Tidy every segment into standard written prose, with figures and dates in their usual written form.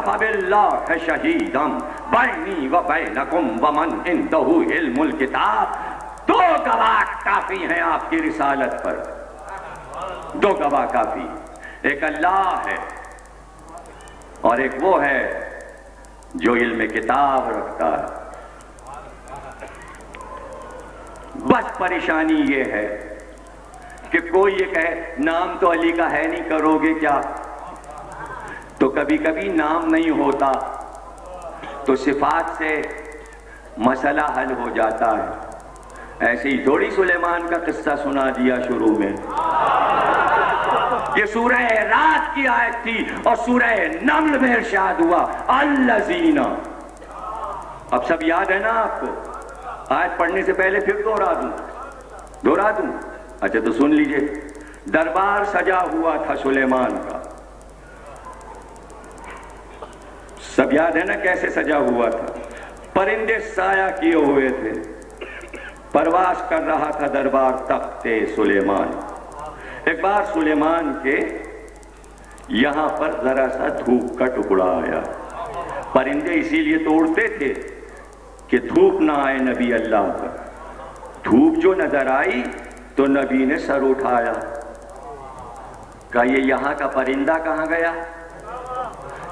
وَكَفَى بِاللَّهِ شَهِيدًا بَيْنِي وَبَيْنَكُمْ وَمَنْ عِندَهُ عِلْمُ الْكِتَابِ۔ دو گواہ کافی ہیں آپ کی رسالت پر، دو گواہ کافی، ایک اللہ ہے اور ایک وہ ہے جو علم کتاب رکھتا ہے۔ بس پریشانی یہ ہے کہ کوئی یہ کہے نام تو علی کا ہے نہیں، کرو گے کیا؟ تو کبھی کبھی نام نہیں ہوتا تو صفات سے مسئلہ حل ہو جاتا ہے۔ ایسے ہی تھوڑی سلیمان کا قصہ سنا دیا شروع میں، یہ سورہ رات کی آیت تھی اور سورہ نمل میں ارشاد ہوا الذین۔ اب سب یاد ہے نا آپ کو؟ آیت پڑھنے سے پہلے پھر دہرا دوں؟ اچھا تو سن لیجئے۔ دربار سجا ہوا تھا سلیمان کا، سب یاد ہے نا کیسے سجا ہوا تھا؟ پرندے سایہ کیے ہوئے تھے، پرواز کر رہا تھا دربار تخت سلیمان۔ ایک بار سلیمان کے یہاں پر ذرا سا دھوپ کا ٹکڑا آیا۔ پرندے اسی لیے توڑتے تھے کہ دھوپ نہ آئے نبی اللہ پر۔ دھوپ جو نظر آئی تو نبی نے سر اٹھایا، کہا یہ یہاں کا پرندہ کہاں گیا؟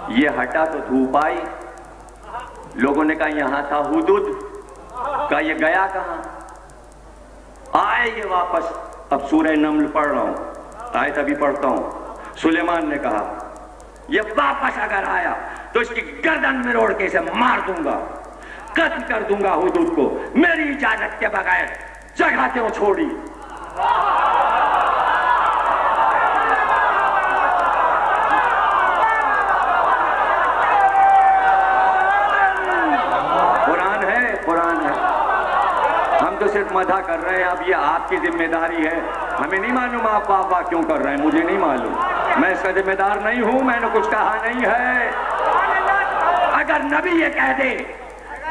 یہ ہٹا تو دھوپ آئی۔ لوگوں نے کہا یہاں تھا ہدہد، کہا یہ گیا کہاں؟ آئے یہ واپس۔ اب سورہ نمل پڑھ رہا ہوں، آیت ابھی پڑھتا ہوں۔ سلیمان نے کہا یہ واپس اگر آیا تو اس کی گردن میں روڑ کے اسے مار دوں گا، قتل کر دوں گا ہدہد کو، میری اجازت کے بغیر جگہ کیوں چھوڑی؟ قرآن ہے، ہم تو صرف مدح کر رہے ہیں۔ اب یہ آپ کی ذمہ داری ہے، ہمیں نہیں معلوم آپ واہ واہ کیوں کر رہے ہیں، مجھے نہیں معلوم، میں اس کا ذمہ دار نہیں ہوں، میں نے کچھ کہا نہیں ہے۔ اگر نبی یہ کہہ دے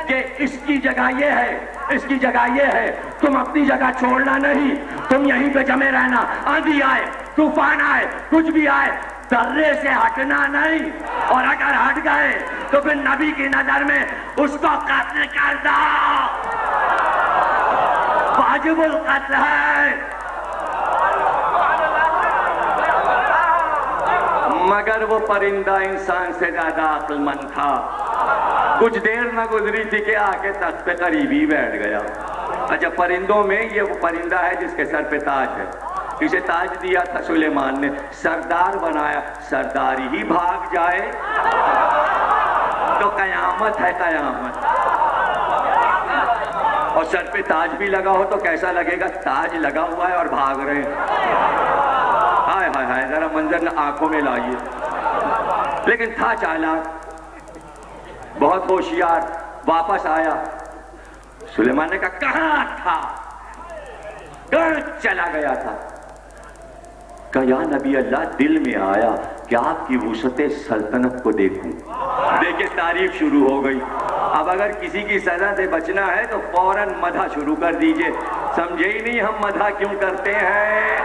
کہ اس کی جگہ یہ ہے، اس کی جگہ یہ ہے، تم اپنی جگہ چھوڑنا نہیں، تم یہیں پہ جمے رہنا، آندھی آئے، طوفان آئے، کچھ بھی آئے، درے سے ہٹنا نہیں، اور اگر ہٹ گئے تو پھر نبی کی نظر میں اس کو قتل کر دو، واجب القتل ہے۔ مگر وہ پرندہ انسان سے زیادہ عقل مند تھا، کچھ دیر نہ گزری تھی کہ آ کے تخت پہ قریب ہی بیٹھ گیا۔ اچھا پرندوں میں یہ وہ پرندہ ہے جس کے سر پہ تاج ہے، اسے تاج دیا تھا سلیمان نے، سردار بنایا، سرداری ہی بھاگ جائے تو قیامت ہے قیامت۔ اور سر پہ تاج بھی لگا ہو تو کیسا لگے گا؟ تاج لگا ہوا ہے اور بھاگ رہے ہیں، ہائے ہائے ہائے، ذرا منظر آنکھوں میں لائیے۔ لیکن تھا چالاک، بہت ہوشیار، واپس آیا۔ سلیمان نے کہا کہاں تھا؟ کہاں چلا گیا تھا؟ کہا یا نبی اللہ دل میں آیا کہ آپ کی وسعت سلطنت کو دیکھوں۔ دیکھیں تعریف شروع ہو گئی۔ اب اگر کسی کی سزا سے بچنا ہے تو فوراً مدح شروع کر دیجئے۔ سمجھے ہی نہیں ہم مدح کیوں کرتے ہیں؟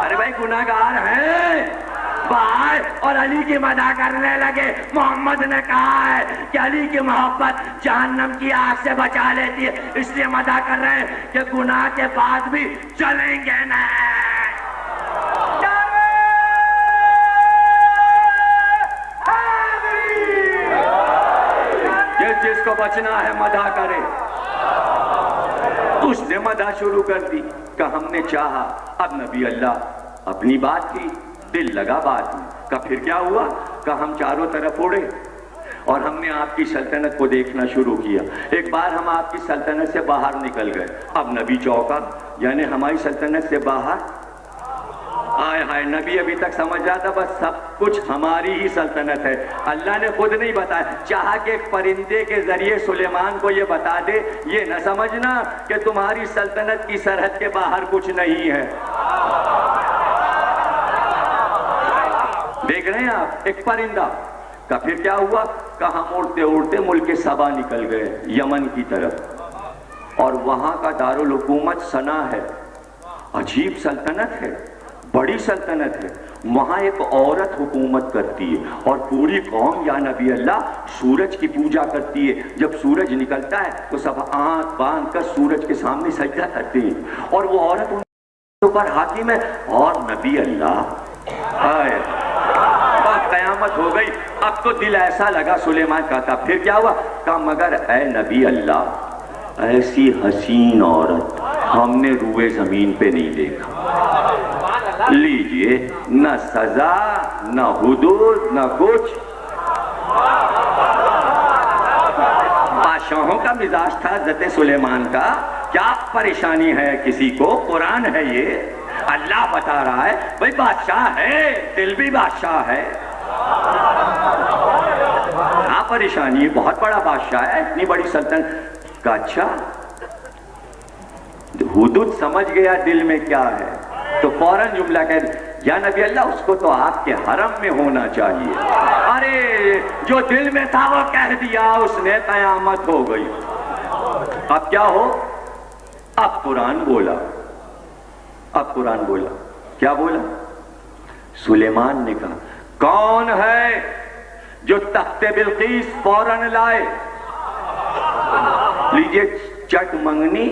ارے بھائی گناہگار ہیں، بھائی، اور علی کی مدح کرنے لگے۔ محمد نے کہا ہے کہ علی کی محبت جہنم کی آگ سے بچا لیتی ہے، اس لیے مدح کر رہے ہیں کہ گناہ کے بعد بھی چلیں گے نا۔ جس کو بچنا ہے مدح کرے۔ اس نے مدح شروع کر دی کہ ہم نے چاہا، اب نبی اللہ اپنی بات کی، دل لگا بات میں۔ کہ پھر کیا ہوا؟ کہ ہم چاروں طرف اڑے اور ہم نے آپ کی سلطنت کو دیکھنا شروع کیا۔ ایک بار ہم آپ کی سلطنت سے باہر نکل گئے، اب نبی چوکا، یعنی ہماری سلطنت سے باہر؟ آئے ہائے، نبی ابھی تک سمجھ رہا تھا بس سب کچھ ہماری ہی سلطنت ہے۔ اللہ نے خود نہیں بتایا، چاہا کہ ایک پرندے کے ذریعے سلیمان کو یہ بتا دے، یہ نہ سمجھنا کہ تمہاری سلطنت کی سرحد کے باہر کچھ نہیں ہے۔ دیکھ رہے ہیں آپ، ایک پرندہ کا پھر کیا ہوا؟ کہ ہم اڑتے اڑتے ملک سبا نکل گئے، یمن کی طرف، اور وہاں کا دارالحکومت سنا ہے، عجیب سلطنت ہے، بڑی سلطنت ہے، وہاں ایک عورت حکومت کرتی ہے اور پوری قوم یا نبی اللہ سورج کی پوجا کرتی ہے. جب سورج نکلتا ہے تو سب آنکھ باندھ کر سورج کے سامنے سجدہ کرتے ہیں اور وہ عورت ان کے اوپر حاکم ہے. اور نبی اللہ قیامت ہو گئی. اب تو دل ایسا لگا سلیمان کا تھا. پھر کیا ہوا؟ کہا مگر اے نبی اللہ ایسی حسین عورت ہم نے روئے زمین پہ نہیں دیکھا. لیجئے نہ سزا نہ حدود نہ کچھ. بادشاہوں کا مزاج تھا حضرت سلیمان کا. کیا پریشانی ہے کسی کو؟ قرآن ہے یہ، اللہ بتا رہا ہے بھئی بادشاہ ہے، دل بھی بادشاہ ہے. کیا پریشانی ہے؟ بہت بڑا بادشاہ ہے، اتنی بڑی سلطنت کا. اچھا حدود سمجھ گیا دل میں کیا ہے تو فوراً جملہ کہہ یا نبی اللہ اس کو تو آپ کے حرم میں ہونا چاہیے. ارے جو دل میں تھا وہ کہہ دیا اس نے، قیامت ہو گئی. اب کیا ہو؟ اب قرآن بولا. اب قرآن بولا. کیا بولا؟ سلیمان نے کہا کون ہے جو تخت بلقیس فوراً لائے؟ لیجئے چٹ منگنی.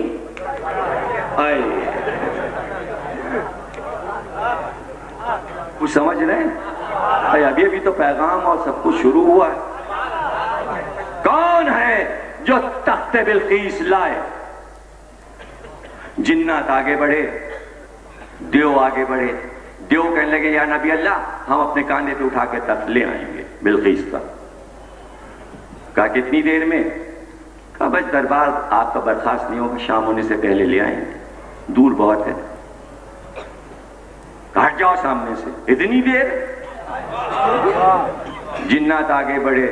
کچھ سمجھ رہے ہیں؟ ابھی تو پیغام اور سب کچھ شروع ہوا ہے. کون ہے جو تخت بلقیس لائے؟ جنات آگے بڑھے، دیو آگے بڑھے. دیو کہنے لگے یا نبی اللہ ہم اپنے کاندھے پہ اٹھا کے تخت لے آئیں گے بلقیس کا. کہا کتنی دیر میں؟ کہا بس دربار آپ کا برخاست نہیں ہوگا، شام ہونے سے پہلے لے آئیں گے، دور بہت ہے. ہٹ جاؤ سامنے سے. اتنی دیر؟ جنات آگے بڑھے،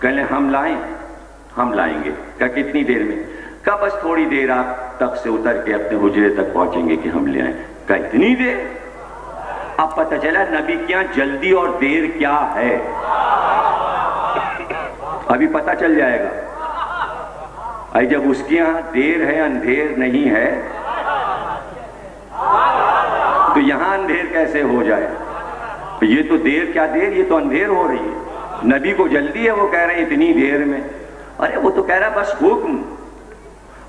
کہنے ہم لائیں گے. کہا کتنی دیر میں؟ کہا بس تھوڑی دیر آپ تخت سے اتر کے اپنے حجرے تک پہنچیں گے کہ ہم لے آئیں. کہا اتنی دیر؟ اب پتہ چلا نبی کیا جلدی اور دیر کیا ہے. ابھی پتہ چل جائے گا. جب اس کے یہاں دیر ہے اندھیر نہیں ہے تو یہاں اندھیر کیسے ہو جائے؟ یہ تو دیر کیا دیر، یہ تو اندھیر ہو رہی ہے. نبی کو جلدی ہے، وہ کہہ رہے ہیں اتنی دیر میں. ارے وہ تو کہہ رہا ہے بس حکم.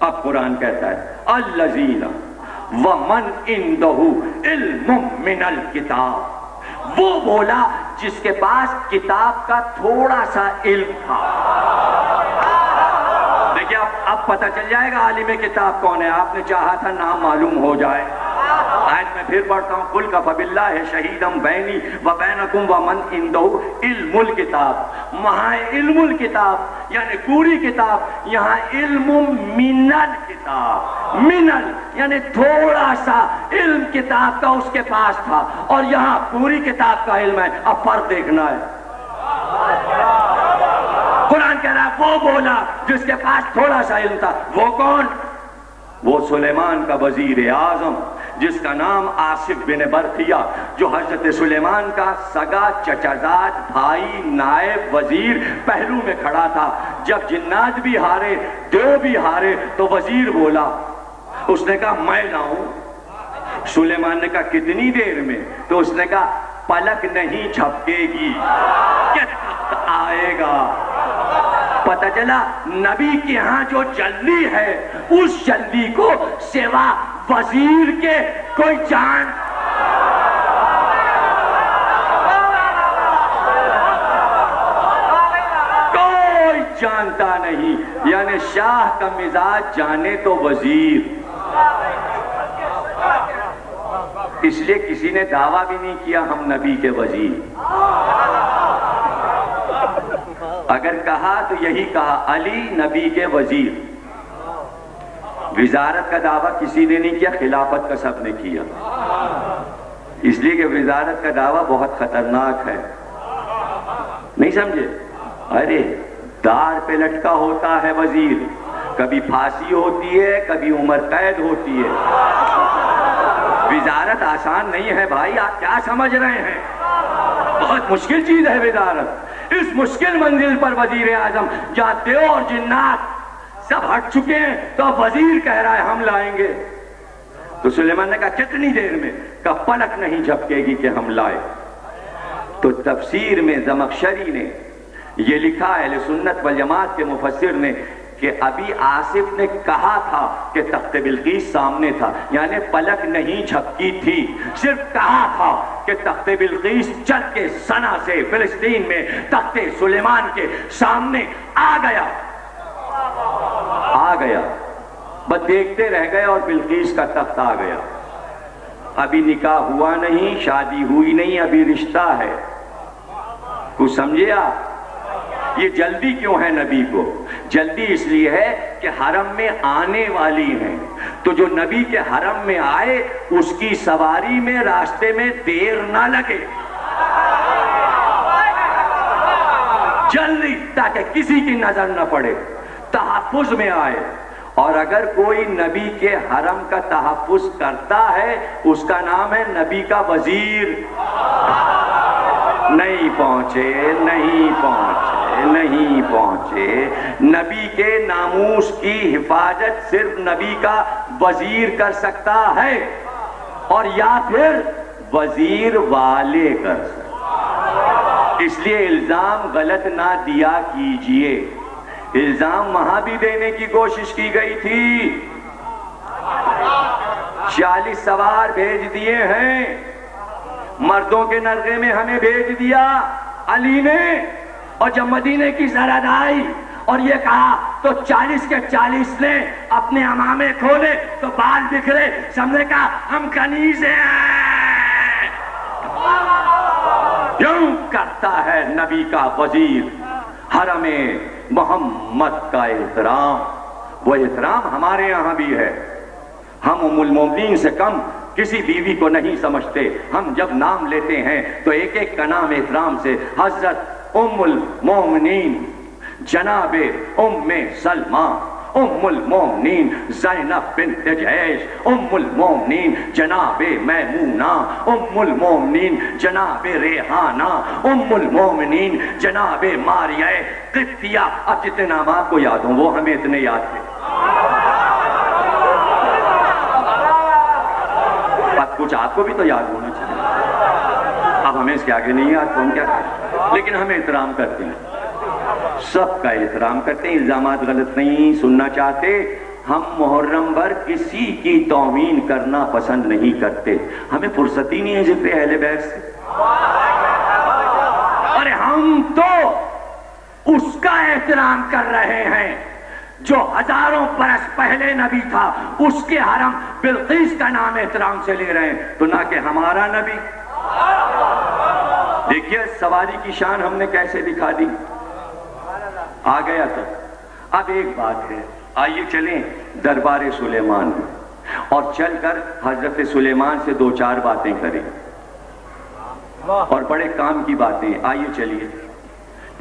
اب قرآن کہتا ہے الذین ومن عندہ علم من الکتاب. وہ بولا جس کے پاس کتاب کا تھوڑا سا علم تھا. دیکھیں اب پتہ چل جائے گا عالم کتاب کون ہے. آپ نے چاہا تھا نام معلوم ہو جائے. آیت میں پھر پڑھتا ہوں قل کفی باللہ شہیدا بینی وبینکم ومن عندہ علم الکتاب. وہاں علم الکتاب یعنی پوری کتاب، یہاں علم من الکتاب. منل یعنی تھوڑا سا علم کتاب کا اس کے پاس تھا اور یہاں پوری کتاب کا علم ہے. اب فرق دیکھنا ہے. قرآن کہہ رہا ہے وہ بولا جس کے پاس تھوڑا سا علم تھا. وہ کون؟ وہ سلیمان کا وزیر اعظم جس کا نام آصف بن برقیہ، جو حضرت سلیمان کا سگا چچازاد بھائی نائب وزیر پہلو میں کھڑا تھا. جب جنات بھی ہارے دیو بھی ہارے تو وزیر بولا. اس نے کہا میں لاؤں. سلیمان نے کہا کتنی دیر میں؟ تو اس نے کہا پلک نہیں جھپکے گی کہ تخت آئے گا. پتہ چلا نبی کے ہاں جو جلدی ہے اس جلدی کو سوا وزیر کے کوئی جان کوئی جانتا نہیں. یعنی شاہ کا مزاج جانے تو وزیر. اس لیے کسی نے دعویٰ بھی نہیں کیا ہم نبی کے وزیر. اگر کہا تو یہی کہا علی نبی کے وزیر. وزارت کا دعویٰ کسی نے نہیں کیا، خلافت کا سب نے کیا. اس لیے کہ وزارت کا دعویٰ بہت خطرناک ہے. نہیں سمجھے؟ ارے دار پہ لٹکا ہوتا ہے وزیر، کبھی پھانسی ہوتی ہے کبھی عمر قید ہوتی ہے. وزارت آسان نہیں ہے بھائی. آپ کیا سمجھ رہے ہیں؟ بہت مشکل چیز ہے وزارت. اس مشکل منزل پر وزیر اعظم جہاں دیو اور جنات سب ہٹ چکے ہیں تو اب وزیر کہہ رہا ہے ہم لائیں گے. تو سلیمان نے کہا کتنی دیر میں؟ کہا پلک نہیں جھپکے گی کہ ہم لائے۔ تو تفسیر میں زمخشری نے یہ لکھا، اہل سنت والجماعت کے مفسر نے، کہ ابھی آصف نے کہا تھا کہ تخت بلقیس سامنے تھا، یعنی پلک نہیں جھپکی تھی، صرف کہا تھا کہ تخت بلقیس چل کے سنا سے فلسطین میں تخت سلیمان کے سامنے آ گیا۔ بس دیکھتے رہ گئے اور بلقیس کا تخت آ گیا۔ ابھی نکاح ہوا نہیں، شادی ہوئی نہیں، ابھی رشتہ ہے۔ کچھ سمجھے آپ؟ یہ جلدی کیوں ہے نبی کو؟ جلدی اس لیے ہے کہ حرم میں آنے والی ہیں، تو جو نبی کے حرم میں آئے اس کی سواری میں راستے میں دیر نہ لگے، جلدی، تاکہ کسی کی نظر نہ پڑے، تحفظ میں آئے۔ اور اگر کوئی نبی کے حرم کا تحفظ کرتا ہے اس کا نام ہے نبی کا وزیر۔ نہیں پہنچے، نبی کے ناموس کی حفاظت صرف نبی کا وزیر کر سکتا ہے، اور یا پھر وزیر والے کر سکتے۔ اس لیے الزام غلط نہ دیا کیجئے۔ الزام وہاں بھی دینے کی کوشش کی گئی تھی، 40 سوار بھیج دیے ہیں، مردوں کے نرغے میں ہمیں بھیج دیا علی نے، اور جب مدینے کی سرحد آئی اور یہ کہا تو 40 کے 40 نے اپنے عمامے کھولے تو بال بکھرے، سب نے کہا ہم کنیزیں ہیں۔ یوں کرتا ہے نبی کا وزیر حرم محمد کا احترام۔ وہ احترام ہمارے یہاں بھی ہے، ہم ام المومنین سے کم کسی بیوی کو نہیں سمجھتے۔ ہم جب نام لیتے ہیں تو ایک ایک کا نام احترام سے، حضرت ام المومنین جناب ام سلمہ، ام المومنین زینب بنت جحش، ام المومنین جناب میمونہ، ام المومنین جناب ریحانہ، ام المومنین جناب ماریہ قبطیہ۔ اب جتنے نام آپ کو یاد ہوں وہ ہمیں اتنے یاد تھے، اب کچھ آپ کو بھی تو یاد ہونا چاہیے۔ اب ہمیں اس کے آگے نہیں یاد تو ہم کیا کریں، لیکن ہمیں احترام کرتے ہیں، سب کا احترام کرتے ہیں، الزامات غلط نہیں سننا چاہتے۔ ہم محرم پر کسی کی توہین کرنا پسند نہیں کرتے، ہمیں فرصت ہی نہیں ہے ذکر اہل بیت سے۔ ارے ہم تو اس کا احترام کر رہے ہیں جو ہزاروں برس پہلے نبی تھا، اس کے حرم بلقیس کا نام احترام سے لے رہے ہیں، تو نہ کہ ہمارا نبی۔ دیکھیے سواری کی شان ہم نے کیسے دکھا دی، آ گیا تو۔ اب ایک بات ہے، آئیے چلیں دربار سلیمان میں اور چل کر حضرت سلیمان سے 2-4 باتیں کریں، اور بڑے کام کی باتیں۔ آئیے چلیے۔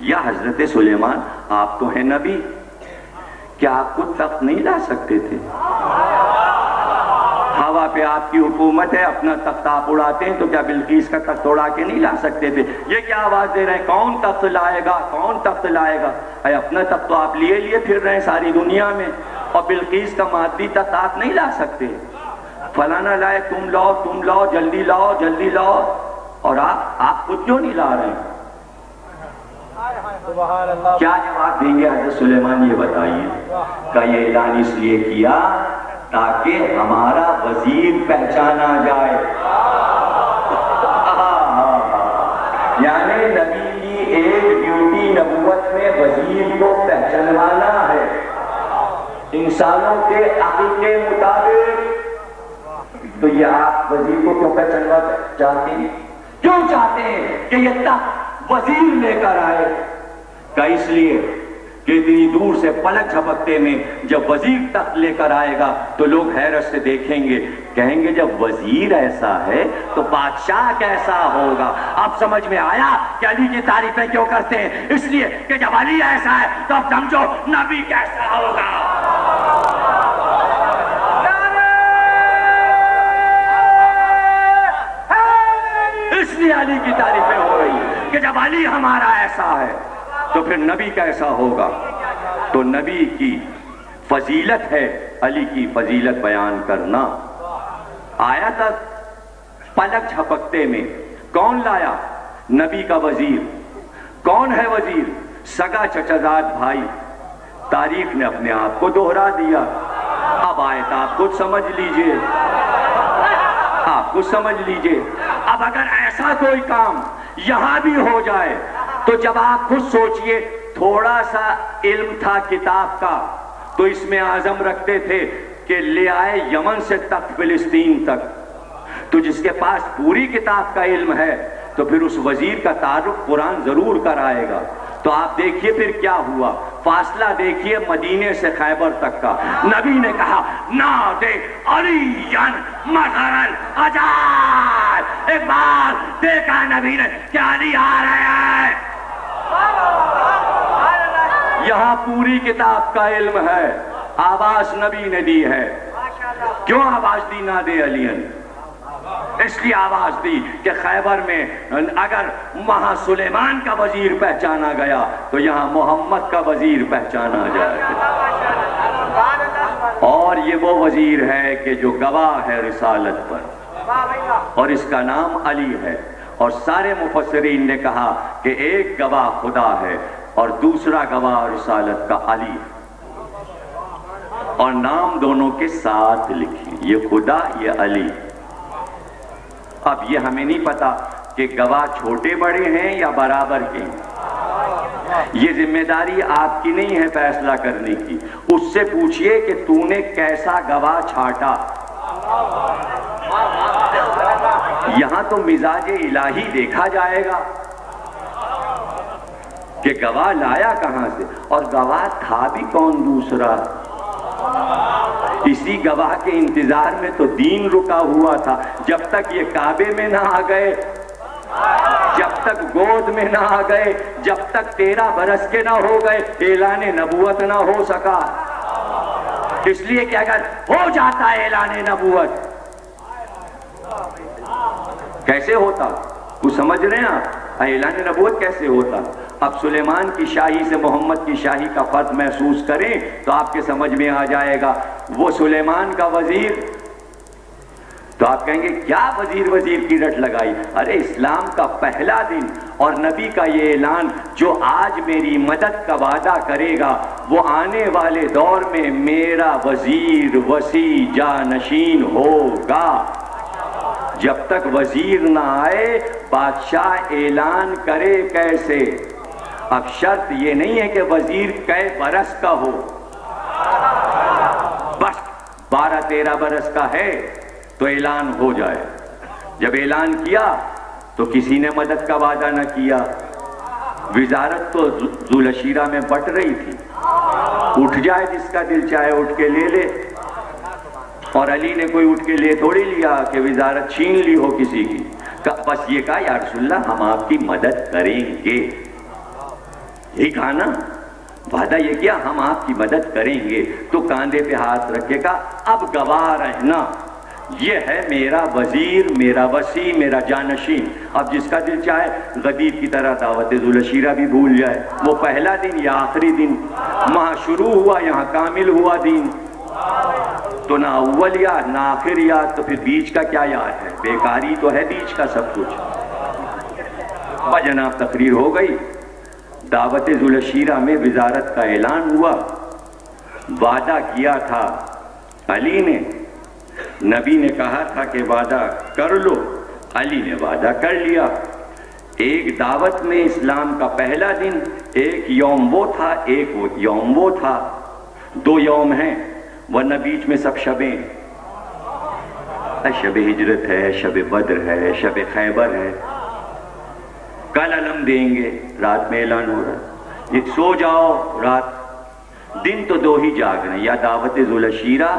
یا حضرت سلیمان آپ تو ہیں نبی، کیا آپ کو تخت نہیں لا سکتے تھے؟ ہوا پہ آپ کی حکومت ہے، اپنا تخت آپ اڑاتے ہیں، تو کیا بلقیس کا تخت اڑا کے نہیں لا سکتے تھے؟ یہ کیا آواز دے رہے ہیں کون تخت لائے گا، کون تخت لائے گا؟ اے اپنا تخت تو آپ لیے پھر رہے ہیں ساری دنیا میں، اور بلقیس کا مادی تخت آپ نہیں لا سکتے۔ فلانا لائے، تم لاؤ، جلدی لاؤ، اور آپ خود کیوں نہیں لا رہے ہیں؟ کیا جواب دیں گے حضرت سلیمان؟ یہ بتائیے کہ یہ اعلان اس لیے کیا تاکہ ہمارا وزیر پہچانا جائے۔ یعنی نبی کی ایک ڈیوٹی نبوت میں وزیر کو پہچانوانا ہے، انسانوں کے عقل کے مطابق۔ تو یہ آپ وزیر کو کیوں پہچانوا چاہتے ہیں؟ کیوں چاہتے ہیں کہ یہ تخت وزیر لے کر آئے؟ کہ اس لیے کہ اتنی دور سے پلک جھپکتے میں جب وزیر تخت لے کر آئے گا تو لوگ حیرت سے دیکھیں گے، کہیں گے جب وزیر ایسا ہے تو بادشاہ کیسا ہوگا۔ اب سمجھ میں آیا کہ علی کی تعریفیں کیوں کرتے ہیں؟ اس لیے کہ جب علی ایسا ہے تو اب سمجھو نبی کیسا ہوگا۔ اس لیے علی کی تعریفیں ہو رہی ہیں کہ جب علی ہمارا ایسا ہے تو پھر نبی کیسا ہوگا۔ تو نبی کی فضیلت ہے علی کی فضیلت بیان کرنا۔ آیا تھا پلک جھپکتے میں. کون لایا؟ نبی کا وزیر. کون ہے وزیر؟ سگا چچزاد بھائی. تاریخ نے اپنے آپ کو دوہرا دیا. اب آیت آپ خود سمجھ لیجئے، آپ خود سمجھ لیجئے. اب اگر ایسا کوئی کام یہاں بھی ہو جائے تو جب آپ خود سوچئے، تھوڑا سا علم تھا کتاب کا تو اس میں عزم رکھتے تھے کہ لے آئے یمن سے تک فلسطین تک. تو جس کے پاس پوری کتاب کا علم ہے تو پھر اس وزیر کا تعارف قرآن ضرور کرائے گا. تو آپ دیکھیے پھر کیا ہوا. فاصلہ دیکھیے مدینے سے خیبر تک کا. نبی نے کہا نادے علیًا مظہر العجائب. ایک بار دیکھا نبی نے کہ علی آ رہے ہیں. یہاں پوری کتاب کا علم ہے. آواز نبی نے دی ہے. کیوں آواز دی نادے علیًا؟ اس لیے آواز دی کہ خیبر میں اگر وہاں سلیمان کا وزیر پہچانا گیا تو یہاں محمد کا وزیر پہچانا جائے. اور یہ وہ وزیر ہے کہ جو گواہ ہے رسالت پر، اور اس کا نام علی ہے. اور سارے مفسرین نے کہا کہ ایک گواہ خدا ہے اور دوسرا گواہ رسالت کا علی ہے، اور نام دونوں کے ساتھ لکھیں، یہ خدا یہ علی. اب یہ ہمیں نہیں پتا کہ گواہ چھوٹے بڑے ہیں یا برابر کے ہیں. یہ ذمہ داری آپ کی نہیں ہے فیصلہ کرنے کی. اس سے پوچھئے کہ تو نے کیسا گواہ چھاٹا. یہاں تو مزاج الہی دیکھا جائے گا کہ گواہ لایا کہاں سے، اور گواہ تھا بھی کون دوسرا. اسی گواہ کے انتظار میں تو دین رکا ہوا تھا. جب تک یہ کعبے میں نہ آ گئے، جب تک گود میں نہ آ گئے، جب تک 13 برس کے نہ ہو گئے، اعلان نبوت نہ ہو سکا. اس لیے کہ اگر ہو جاتا اعلان نبوت، کیسے ہوتا؟ کچھ سمجھ رہے ہیں آپ؟ اعلان نبوت کیسے ہوتا؟ اب سلیمان کی شاہی سے محمد کی شاہی کا فرق محسوس کریں تو آپ کے سمجھ میں آ جائے گا. وہ سلیمان کا وزیر، تو آپ کہیں گے کیا وزیر کی رٹ لگائی. ارے اسلام کا پہلا دن اور نبی کا یہ اعلان، جو آج میری مدد کا وعدہ کرے گا وہ آنے والے دور میں میرا وزیر وسیع جانشین ہوگا. جب تک وزیر نہ آئے بادشاہ اعلان کرے کیسے؟ اب شرط یہ نہیں ہے کہ وزیر کئے برس کا ہو، بس 12-13 برس کا ہے تو اعلان ہو جائے. جب اعلان کیا تو کسی نے مدد کا وعدہ نہ کیا. وزارت تو ذوالشیرہ میں بٹ رہی تھی، اٹھ جائے جس کا دل چاہے اٹھ کے لے لے. اور علی نے کوئی اٹھ کے لے تھوڑی لیا کہ وزارت چھین لی ہو کسی کی. بس یہ کہا یا رسول اللہ ہم آپ کی مدد کریں گے. یہی کہا نا، وعدہ یہ کیا ہم آپ کی مدد کریں گے. تو کاندھے پہ ہاتھ رکھے گا اب گواہ رہنا، یہ ہے میرا وزیر، میرا وسیع، میرا جانشین. اب جس کا دل چاہے غدیر کی طرح دعوت ذوالشیرہ بھی بھول جائے. وہ پہلا دن یا آخری دن وہاں شروع ہوا، یہاں کامل ہوا دین. تو نہ اول یاد نہ آخر یاد، تو پھر بیچ کا کیا یاد ہے؟ بیکاری تو ہے بیچ کا سب کچھ. جناب تقریر ہو گئی، دعوت ذوالشیرہ میں وزارت کا اعلان ہوا. وعدہ کیا تھا علی نے، نبی نے کہا تھا کہ وعدہ کر لو، علی نے وعدہ کر لیا. ایک دعوت میں اسلام کا پہلا دن، ایک یوم وہ تھا، ایک یوم وہ تھا. 2 یوم ہیں، ورنہ بیچ میں سب شبیں. شب ہجرت ہے، شب بدر ہے، شب خیبر ہے. کل علم دیں گے، رات میں اعلان ہو رہا ہے. یہ سو جاؤ رات، دن تو 2 ہی جاگ رہے ہیں، یا دعوت ذوالشیرہ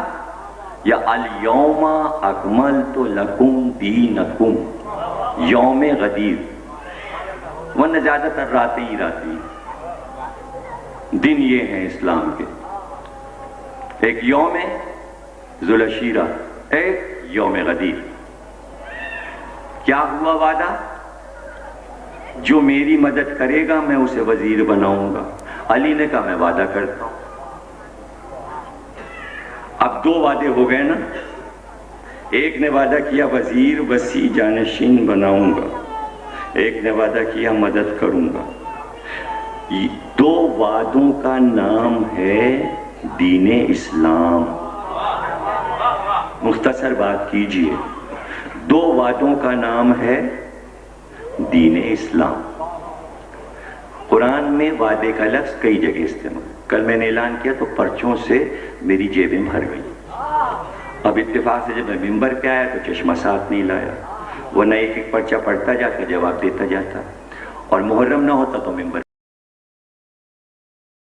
یا الیوم اکملت لکم دینکم، یوم غدیر. ورنہ زیادہ تر راتیں ہی راتیں. دن یہ ہیں اسلام کے، ایک یوم ذوالشیرہ، ایک یوم غدیر. کیا ہوا وعدہ؟ جو میری مدد کرے گا میں اسے وزیر بناؤں گا. علی نے کہا میں وعدہ کرتا ہوں. اب 2 وعدے ہو گئے نا. ایک نے وعدہ کیا وزیر وسیع جانشین بناؤں گا، ایک نے وعدہ کیا مدد کروں گا۔ دو وعدوں کا نام ہے دین اسلام۔ مختصر بات کیجئے، دو وعدوں کا نام ہے دین اسلام۔ قرآن میں وعدے کا لفظ کئی جگہ استعمال، کل میں نے اعلان کیا تو پرچوں سے میری جیبیں بھر گئی۔ اب اتفاق سے جب میں ممبر پہ آیا تو چشمہ ساتھ نہیں لایا، ورنہ ایک ایک پرچہ پڑھتا جاتا، جواب دیتا جاتا، اور محرم نہ ہوتا تو ممبر